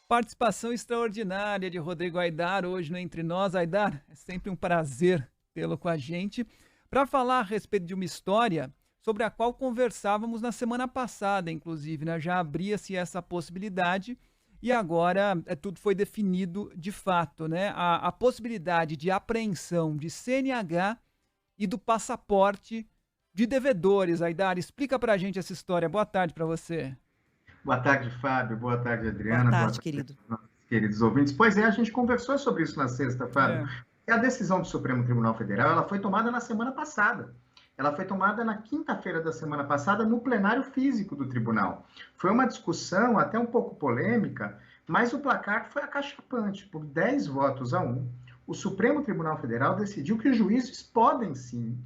Participação extraordinária de Rodrigo Aidar hoje no Entre Nós. Aidar, é sempre um prazer tê-lo com a gente para falar a respeito de uma história sobre a qual conversávamos na semana passada, inclusive, né? Já abria-se essa possibilidade e agora tudo foi definido de fato, né? A possibilidade de apreensão de CNH e do passaporte de devedores. Aidar, explica para a gente essa história. Boa tarde para você. Boa tarde, Fábio. Boa tarde, Boa Adriana. Boa tarde, tarde, querido. nossos queridos ouvintes. Pois é, a gente conversou sobre isso na sexta, Fábio. É, A decisão do Supremo Tribunal Federal, ela foi tomada na semana passada. Ela foi tomada na quinta-feira da semana passada no plenário físico do tribunal. Foi uma discussão até um pouco polêmica, mas o placar foi acachapante. Por 10 votos a 1, o Supremo Tribunal Federal decidiu que os juízes podem sim,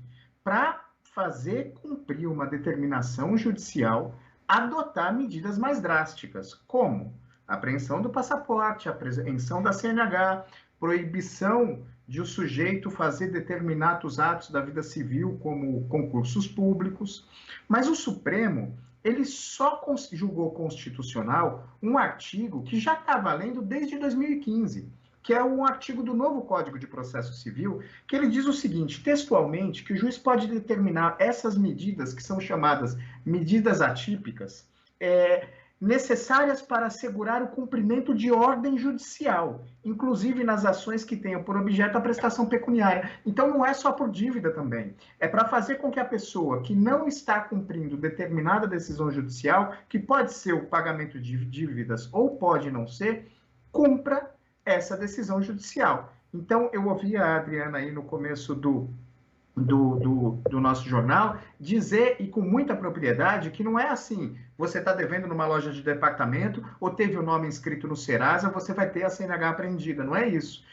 para fazer cumprir uma determinação judicial, adotar medidas mais drásticas, como a apreensão do passaporte, a apreensão da CNH, proibição de o sujeito fazer determinados atos da vida civil, como concursos públicos. Mas o Supremo, ele só julgou constitucional um artigo que já está valendo desde 2015, que é um artigo do novo Código de Processo Civil, que ele diz o seguinte, textualmente, que o juiz pode determinar essas medidas, que são chamadas medidas atípicas, necessárias para assegurar o cumprimento de ordem judicial, inclusive nas ações que tenham por objeto a prestação pecuniária. Então, não é só por dívida também. É para fazer com que a pessoa que não está cumprindo determinada decisão judicial, que pode ser o pagamento de dívidas ou pode não ser, cumpra essa decisão judicial. Então, eu ouvi a Adriana aí no começo do nosso jornal dizer, e com muita propriedade, que não é assim, você está devendo numa loja de departamento ou teve o nome inscrito no Serasa, você vai ter a CNH apreendida. Não é isso.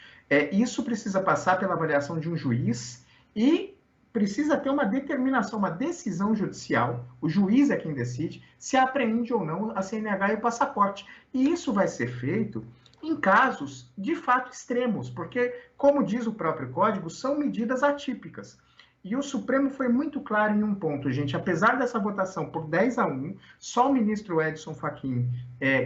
Isso precisa passar pela avaliação de um juiz e precisa ter uma determinação, uma decisão judicial. O juiz é quem decide se apreende ou não a CNH e o passaporte. E isso vai ser feito em casos de fato extremos, porque, como diz o próprio código, são medidas atípicas. E o Supremo foi muito claro em um ponto, gente. Apesar dessa votação por 10 a 1, só o ministro Edson Fachin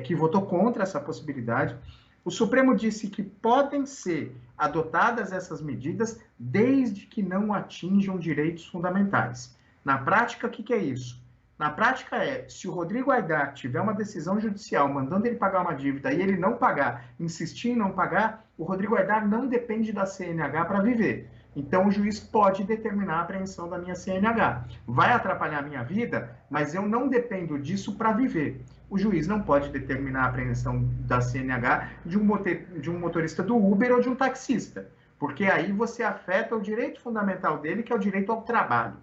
que votou contra essa possibilidade, o Supremo disse que podem ser adotadas essas medidas desde que não atinjam direitos fundamentais. Na prática, o que é isso? Na prática se o Rodrigo Aidar tiver uma decisão judicial mandando ele pagar uma dívida e ele não pagar, insistir em não pagar, o Rodrigo Aidar não depende da CNH para viver. Então, o juiz pode determinar a apreensão da minha CNH. Vai atrapalhar a minha vida, mas eu não dependo disso para viver. O juiz não pode determinar a apreensão da CNH de um motorista do Uber ou de um taxista, porque aí você afeta o direito fundamental dele, que é o direito ao trabalho.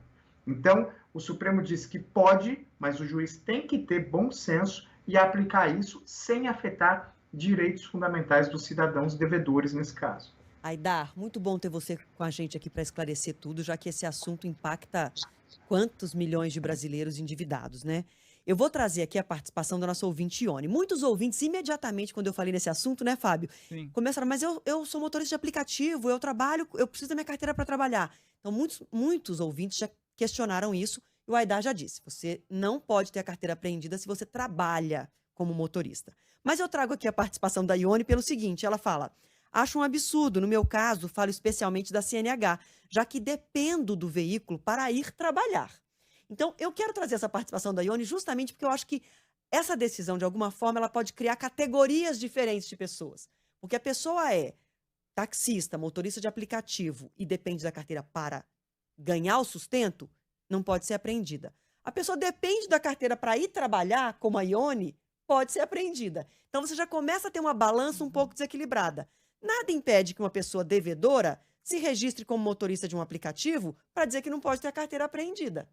Então, o Supremo diz que pode, mas o juiz tem que ter bom senso e aplicar isso sem afetar direitos fundamentais dos cidadãos devedores nesse caso. Aidar, muito bom ter você com a gente aqui para esclarecer tudo, já que esse assunto impacta quantos milhões de brasileiros endividados, né? Eu vou trazer aqui a participação da nossa ouvinte Ione. Muitos ouvintes, imediatamente, quando eu falei nesse assunto, né, Fábio? sim. Começaram, mas eu sou motorista de aplicativo, eu trabalho, eu preciso da minha carteira para trabalhar. Então, muitos ouvintes já questionaram isso, e o Aidar já disse, você não pode ter a carteira apreendida se você trabalha como motorista. Mas eu trago aqui a participação da Ione pelo seguinte, ela fala, acho um absurdo, no meu caso, falo especialmente da CNH, já que dependo do veículo para ir trabalhar. Então, eu quero trazer essa participação da Ione justamente porque eu acho que essa decisão, de alguma forma, ela pode criar categorias diferentes de pessoas. Porque a pessoa é taxista, motorista de aplicativo e depende da carteira para ganhar o sustento, não pode ser apreendida. A pessoa depende da carteira para ir trabalhar, como a Ione, pode ser apreendida. Então você já começa a ter uma balança um pouco desequilibrada. Nada impede que uma pessoa devedora se registre como motorista de um aplicativo para dizer que não pode ter a carteira apreendida.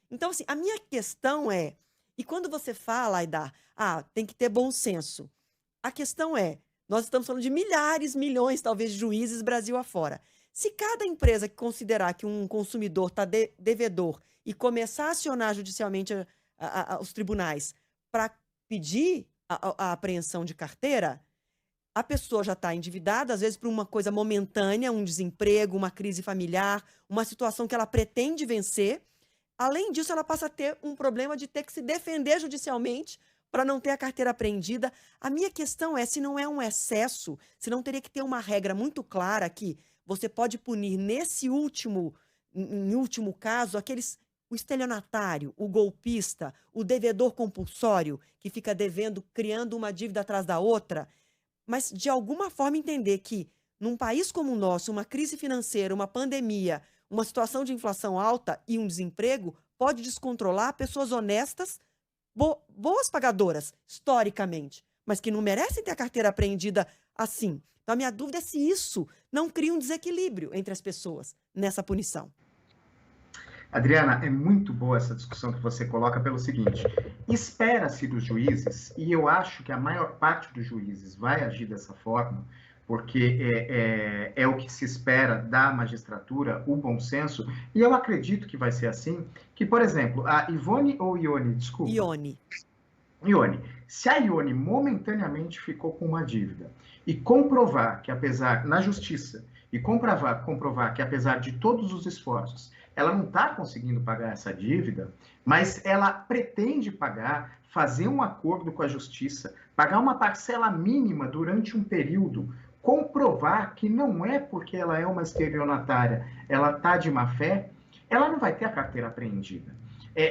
Então, assim, a minha questão é, e quando você fala, Aidar, tem que ter bom senso. A questão é, nós estamos falando de milhares, milhões, talvez, de juízes Brasil afora. Se cada empresa que considerar que um consumidor está devedor e começar a acionar judicialmente os tribunais para pedir a apreensão de carteira, a pessoa já está endividada, às vezes por uma coisa momentânea, um desemprego, uma crise familiar, uma situação que ela pretende vencer. Além disso, ela passa a ter um problema de ter que se defender judicialmente para não ter a carteira apreendida. A minha questão é se não é um excesso, se não teria que ter uma regra muito clara que você pode punir em último caso, o estelionatário, o golpista, o devedor compulsório, que fica devendo, criando uma dívida atrás da outra, mas de alguma forma entender que num país como o nosso, uma crise financeira, uma pandemia, uma situação de inflação alta e um desemprego pode descontrolar pessoas honestas, boas pagadoras, historicamente, mas que não merecem ter a carteira apreendida assim. Então, a minha dúvida é se isso não cria um desequilíbrio entre as pessoas nessa punição. Adriana, é muito boa essa discussão que você coloca pelo seguinte: espera-se dos juízes, e eu acho que a maior parte dos juízes vai agir dessa forma, porque é o que se espera da magistratura, o bom senso, e eu acredito que vai ser assim, que, por exemplo, a Ivone ou Ione, desculpa? Ione, se a Ione momentaneamente ficou com uma dívida e comprovar que na justiça, e comprovar que apesar de todos os esforços, ela não está conseguindo pagar essa dívida, mas ela pretende pagar, fazer um acordo com a justiça, pagar uma parcela mínima durante um período, comprovar que não é porque ela é uma estelionatária, ela está de má fé, ela não vai ter a carteira apreendida.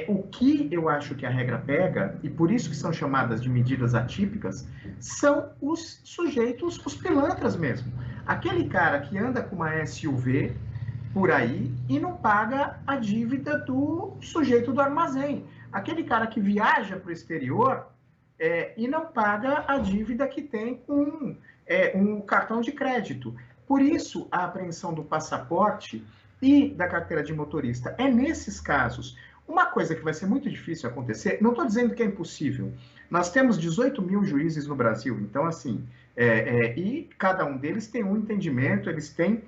O que eu acho que a regra pega, e por isso que são chamadas de medidas atípicas, são os sujeitos, os pilantras mesmo. Aquele cara que anda com uma SUV por aí e não paga a dívida do sujeito do armazém. Aquele cara que viaja para o exterior e não paga a dívida que tem com um cartão de crédito. Por isso, a apreensão do passaporte e da carteira de motorista é nesses casos. Uma coisa que vai ser muito difícil acontecer, não estou dizendo que é impossível, nós temos 18 mil juízes no Brasil, então assim, e cada um deles tem um entendimento, eles têm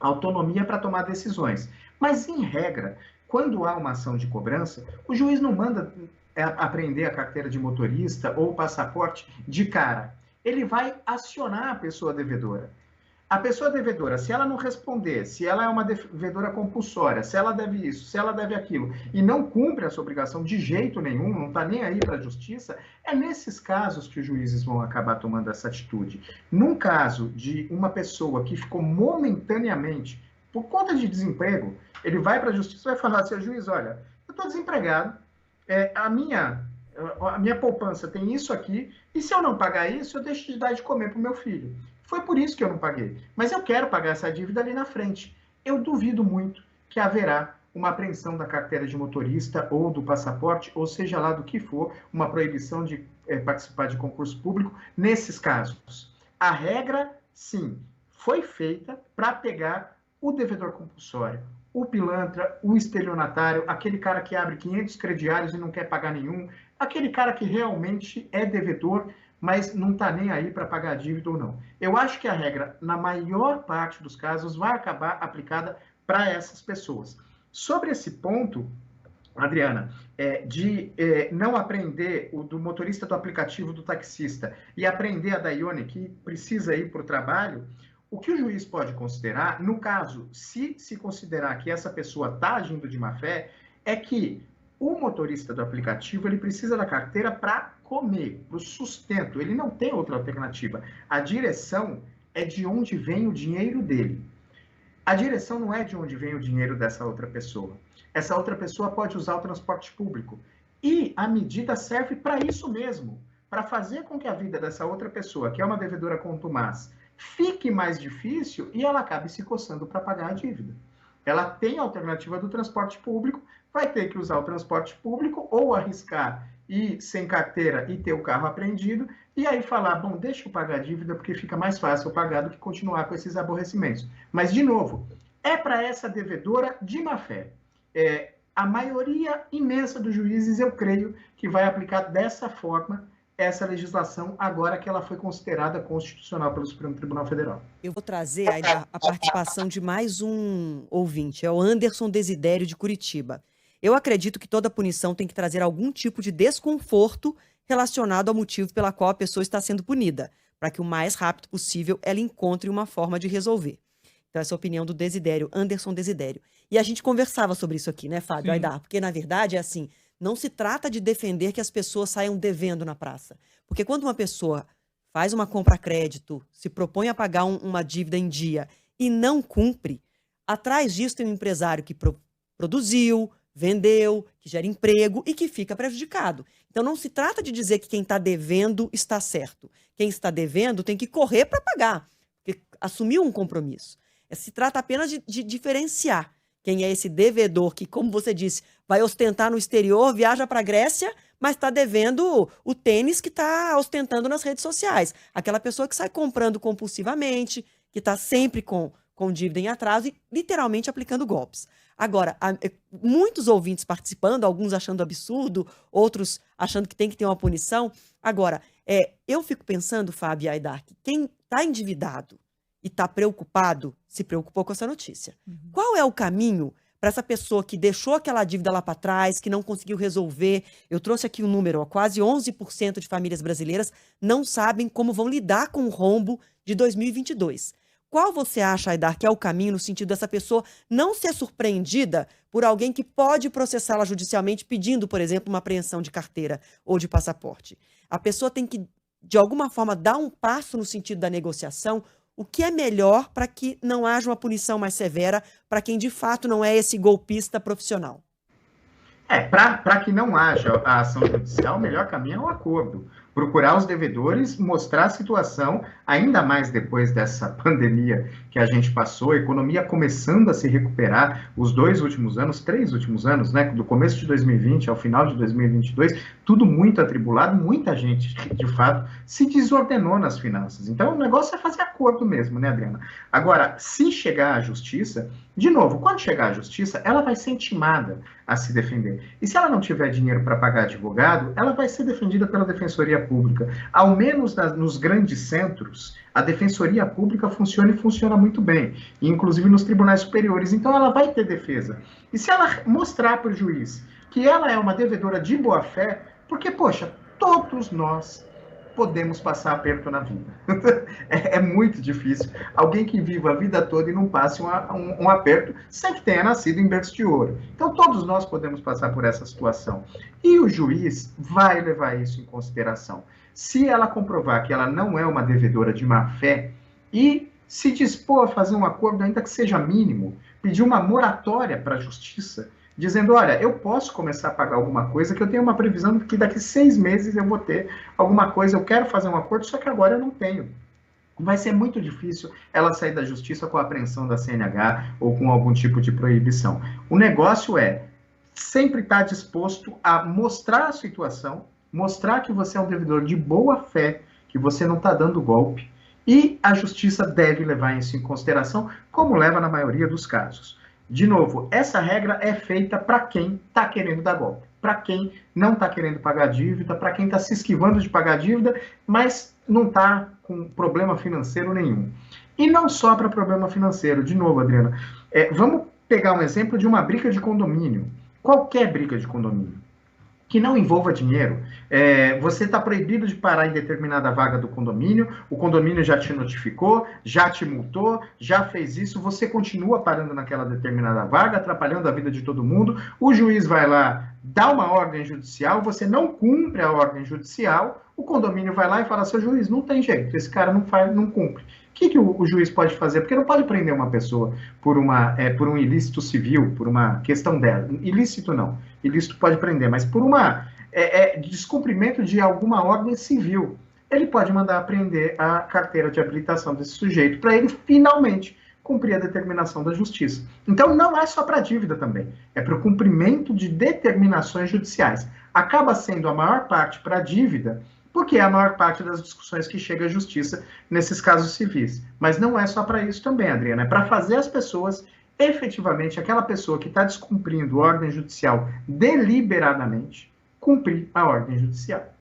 autonomia para tomar decisões. Mas, em regra, quando há uma ação de cobrança, o juiz não manda apreender a carteira de motorista ou o passaporte de cara. Ele vai acionar a pessoa devedora. A pessoa devedora, se ela não responder, se ela é uma devedora compulsória, se ela deve isso, se ela deve aquilo, e não cumpre essa obrigação de jeito nenhum, não está nem aí para a justiça, é nesses casos que os juízes vão acabar tomando essa atitude. Num caso de uma pessoa que ficou momentaneamente, por conta de desemprego, ele vai para a justiça e vai falar, seu juiz, olha, eu estou desempregado, a minha poupança tem isso aqui, e se eu não pagar isso, eu deixo de dar de comer para o meu filho. Foi por isso que eu não paguei. Mas eu quero pagar essa dívida ali na frente. Eu duvido muito que haverá uma apreensão da carteira de motorista ou do passaporte, ou seja lá do que for, uma proibição de participar de concurso público nesses casos. A regra, sim, foi feita para pegar o devedor compulsório, o pilantra, o estelionatário, aquele cara que abre 500 crediários e não quer pagar nenhum, aquele cara que realmente é devedor, mas não está nem aí para pagar a dívida ou não. Eu acho que a regra, na maior parte dos casos, vai acabar aplicada para essas pessoas. Sobre esse ponto, Adriana, de não aprender o do motorista do aplicativo do taxista e aprender a da Ione, que precisa ir para o trabalho, o que o juiz pode considerar, no caso, se considerar que essa pessoa está agindo de má fé, é que o motorista do aplicativo ele precisa da carteira para comer, para o sustento. Ele não tem outra alternativa. A direção é de onde vem o dinheiro dele. A direção não é de onde vem o dinheiro dessa outra pessoa. Essa outra pessoa pode usar o transporte público. E a medida serve para isso mesmo, para fazer com que a vida dessa outra pessoa, que é uma devedora contumaz, fique mais difícil e ela acabe se coçando para pagar a dívida. Ela tem a alternativa do transporte público, vai ter que usar o transporte público ou arriscar ir sem carteira e ter o carro apreendido, e aí falar, bom, deixa eu pagar a dívida porque fica mais fácil eu pagar do que continuar com esses aborrecimentos. Mas, de novo, é para essa devedora de má fé. A maioria imensa dos juízes, eu creio, que vai aplicar dessa forma essa legislação agora que ela foi considerada constitucional pelo Supremo Tribunal Federal. Eu vou trazer aí a participação de mais um ouvinte, é o Anderson Desidério de Curitiba. Eu acredito que toda punição tem que trazer algum tipo de desconforto relacionado ao motivo pela qual a pessoa está sendo punida, para que o mais rápido possível ela encontre uma forma de resolver. Então, essa é a opinião do Desidério, Anderson Desidério. E a gente conversava sobre isso aqui, né, Fábio Aidar? Porque, na verdade, é assim, Não se trata de defender que as pessoas saiam devendo na praça. Porque quando uma pessoa faz uma compra a crédito, se propõe a pagar uma dívida em dia e não cumpre, atrás disso tem um empresário que produziu, vendeu, que gera emprego e que fica prejudicado. Então não se trata de dizer que quem está devendo está certo. Quem está devendo tem que correr para pagar, porque assumiu um compromisso. Se trata apenas de diferenciar quem é esse devedor que, como você disse, vai ostentar no exterior, viaja para a Grécia, mas está devendo o tênis que está ostentando nas redes sociais. Aquela pessoa que sai comprando compulsivamente, que está sempre com dívida em atraso e literalmente aplicando golpes. Agora, muitos ouvintes participando, alguns achando absurdo, outros achando que tem que ter uma punição. Agora, eu fico pensando, Fábio e Aidar, que quem está endividado e está preocupado, se preocupou com essa notícia. Qual é o caminho para essa pessoa que deixou aquela dívida lá para trás, que não conseguiu resolver? Eu trouxe aqui um número, quase 11% de famílias brasileiras não sabem como vão lidar com o rombo de 2022. Qual você acha, Aidar, que é o caminho no sentido dessa pessoa não ser surpreendida por alguém que pode processá-la judicialmente pedindo, por exemplo, uma apreensão de carteira ou de passaporte? A pessoa tem que, de alguma forma, dar um passo no sentido da negociação. O que é melhor para que não haja uma punição mais severa para quem, de fato, não é esse golpista profissional? Para que não haja a ação judicial, o melhor caminho é o acordo. Procurar os devedores, mostrar a situação, ainda mais depois dessa pandemia que a gente passou, a economia começando a se recuperar, os 3 últimos anos, né, do começo de 2020 ao final de 2022, tudo muito atribulado, muita gente, de fato, se desordenou nas finanças. Então, o negócio é fazer acordo mesmo, né, Adriana? Agora, se chegar à justiça, de novo, quando chegar à justiça, ela vai ser intimada a se defender. E se ela não tiver dinheiro para pagar advogado, ela vai ser defendida pela Defensoria Pública. Ao menos nos grandes centros, a Defensoria Pública funciona e funciona muito bem, inclusive nos tribunais superiores. Então, ela vai ter defesa. E se ela mostrar para o juiz que ela é uma devedora de boa-fé, porque, poxa, todos nós podemos passar aperto na vida. É muito difícil alguém que viva a vida toda e não passe um aperto sem que tenha nascido em berço de ouro. Então, todos nós podemos passar por essa situação. E o juiz vai levar isso em consideração. Se ela comprovar que ela não é uma devedora de má-fé e se dispor a fazer um acordo, ainda que seja mínimo, pedir uma moratória para a justiça, dizendo, olha, eu posso começar a pagar alguma coisa, que eu tenho uma previsão de que daqui 6 meses eu vou ter alguma coisa, eu quero fazer um acordo, só que agora eu não tenho. Vai ser muito difícil ela sair da justiça com a apreensão da CNH ou com algum tipo de proibição. O negócio é sempre estar disposto a mostrar a situação, mostrar que você é um devedor de boa fé, que você não está dando golpe, e a justiça deve levar isso em consideração, como leva na maioria dos casos. De novo, essa regra é feita para quem está querendo dar golpe, para quem não está querendo pagar dívida, para quem está se esquivando de pagar dívida, mas não está com problema financeiro nenhum. E não só para problema financeiro. De novo, Adriana, vamos pegar um exemplo de uma briga de condomínio. Qualquer briga de condomínio que não envolva dinheiro, você está proibido de parar em determinada vaga do condomínio, o condomínio já te notificou, já te multou, já fez isso, você continua parando naquela determinada vaga, atrapalhando a vida de todo mundo, o juiz vai lá, dá uma ordem judicial, você não cumpre a ordem judicial, o condomínio vai lá e fala, seu juiz, não tem jeito, esse cara não cumpre. O que o juiz pode fazer? Porque não pode prender uma pessoa por um ilícito civil, por uma questão dela. Ilícito não. Ilícito pode prender, mas por descumprimento de alguma ordem civil. Ele pode mandar apreender a carteira de habilitação desse sujeito para ele finalmente cumprir a determinação da justiça. Então, não é só para dívida também. É para o cumprimento de determinações judiciais. Acaba sendo a maior parte para dívida, porque é a maior parte das discussões que chega à justiça nesses casos civis. Mas não é só para isso também, Adriana. É para fazer as pessoas, efetivamente, aquela pessoa que está descumprindo ordem judicial deliberadamente, cumprir a ordem judicial.